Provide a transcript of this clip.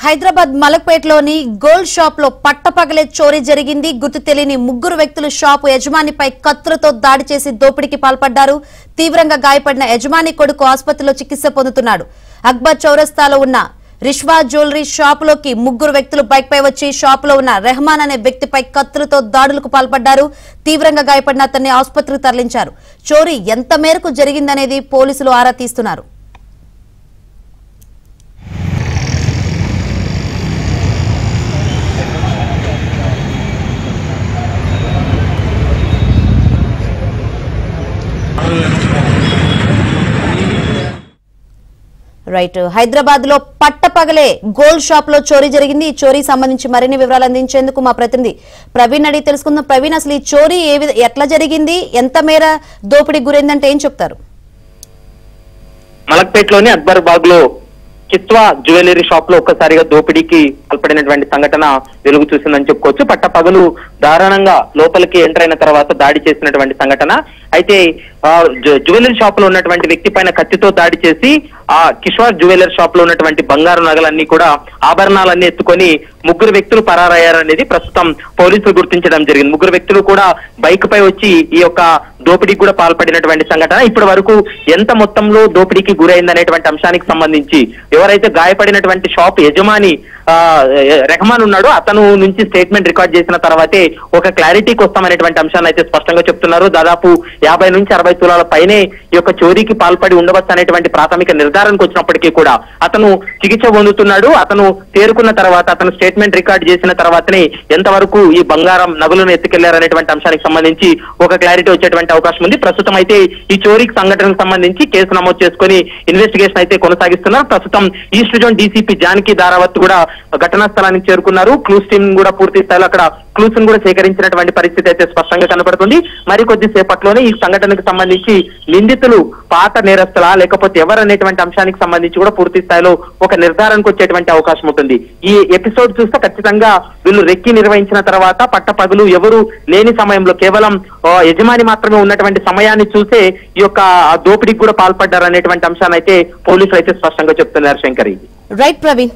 Hyderabad మలక్పేటలోని gold shop లో పట్టపగలే చోరీ జరిగింది. గుర్తు తెలియని ముగ్గురు వ్యక్తులు షాపు యజమానిపై కత్తులతో దాడి చేసి దోపిడీకి పాల్పడ్డారు. తీవ్రంగా గాయపడిన యజమాని కొడుకు ఆసుపత్రిలో చికిత్స పొందుతున్నాడు. అక్బర్ చౌరస్తాలో ఉన్న రిష్వా జ్యువెలరీ షాపులోకి ముగ్గురు వ్యక్తులు బైక్ పై వచ్చి షాపులో ఉన్న రెహమాన్ అనే వ్యక్తిపై కత్తులతో దాడులకు పాల్పడ్డారు. తీవ్రంగా గాయపడిన అతన్ని ఆసుపత్రికి తరలించారు. చోరీ ఎంత మేరకు జరిగిందనేది పోలీసులు ఆరా తీస్తున్నారు. రైట్, హైదరాబాద్ లో పట్టపగలే గోల్డ్ షాప్ లో చోరీ జరిగింది. ఈ చోరీ సంబంధించి మరిన్ని వివరాలు అందించేందుకు మా ప్రతినిధి ప్రవీణ్ అడిగి తెలుసుకుందాం. ప్రవీణ్, అసలు ఈ చోరీ ఎట్లా జరిగింది, ఎంత మేర దోపిడీ గురైందంటే ఏం చెప్తారు? మలక్పేటలోని అక్బర్ బాగ్ లో కిత్వా జ్యువెలరీ షాప్ లో ఒక్కసారిగా దోపిడీకి పాల్పడినటువంటి సంఘటన వెలుగు చూసిందని చెప్పుకోవచ్చు. పట్టపగలు దారుణంగా లోపలికి ఎంటర్ అయిన తర్వాత దాడి చేసినటువంటి సంఘటన. అయితే జ్యువెలరీ షాప్ లో ఉన్నటువంటి వ్యక్తి పైన కత్తితో దాడి చేసి ఆ కిష్వార్ జ్యువెలరీ షాప్ లో ఉన్నటువంటి బంగారు నగలన్నీ కూడా ఆభరణాలన్నీ ఎత్తుకొని ముగ్గురు వ్యక్తులు పరారయ్యారనేది ప్రస్తుతం పోలీసులు గుర్తించడం జరిగింది. ముగ్గురు వ్యక్తులు కూడా బైక్ పై వచ్చి ఈ యొక్క దోపిడీకి కూడా పాల్పడినటువంటి సంఘటన. ఇప్పటి వరకు ఎంత మొత్తంలో దోపిడీకి గురైందనేటువంటి అంశానికి సంబంధించి ఎవరైతే గాయపడినటువంటి షాప్ యజమాని రెహమాన్ ఉన్నాడో అతను నుంచి స్టేట్మెంట్ రికార్డ్ చేసిన తర్వాతే ఒక క్లారిటీకి వస్తామనేటువంటి అంశాన్ని అయితే స్పష్టంగా చెప్తున్నారు. దాదాపు 50 నుంచి 60 తులాల పైనే ఈ యొక్క చోరీకి పాల్పడి ఉండవచ్చు అనేటువంటి ప్రాథమిక నిర్ధారణకు వచ్చినప్పటికీ కూడా అతను చికిత్స పొందుతున్నాడు. అతను తేరుకున్న తర్వాత అతను స్టేట్మెంట్ రికార్డ్ చేసిన తర్వాతనే ఎంతవరకు ఈ బంగారం నగలను ఎత్తుకెళ్లారనేటువంటి అంశానికి సంబంధించి ఒక క్లారిటీ వచ్చేటువంటి అవకాశం ఉంది. ప్రస్తుతం అయితే ఈ చోరీకి సంఘటనకు సంబంధించి కేసు నమోదు చేసుకుని ఇన్వెస్టిగేషన్ అయితే కొనసాగిస్తున్నారు. ప్రస్తుతం east zone DCP Janaki Daravath కూడా ఘటనా స్థలానికి చేరుకున్నారు. క్లూస్ టీం కూడా పూర్తి స్థాయిలో అక్కడ క్లూస్ ను కూడా సేకరించినటువంటి పరిస్థితి అయితే స్పష్టంగా కనబడుతుంది. మరి కొద్ది సేపట్లోనే ఈ సంఘటనకు సంబంధించి నిందితులు పాత నేరస్తులా లేకపోతే ఎవరనేటువంటి అంశానికి సంబంధించి కూడా పూర్తి స్థాయిలో ఒక నిర్ధారణకు వచ్చేటువంటి అవకాశం ఉంటుంది. ఈ ఎపిసోడ్ చూస్తే ఖచ్చితంగా వీళ్ళు రెక్కి నిర్వహించిన తర్వాత పట్టపగలు ఎవరు లేని సమయంలో కేవలం యజమాని మాత్రమే ఉన్నటువంటి సమయాన్ని చూసే ఈ యొక్క దోపిడీకి కూడా పాల్పడ్డారు అనేటువంటి అంశాన్ని అయితే పోలీసులు అయితే స్పష్టంగా చెప్తున్నారు. శంకరి. రైట్ ప్రవీణ్.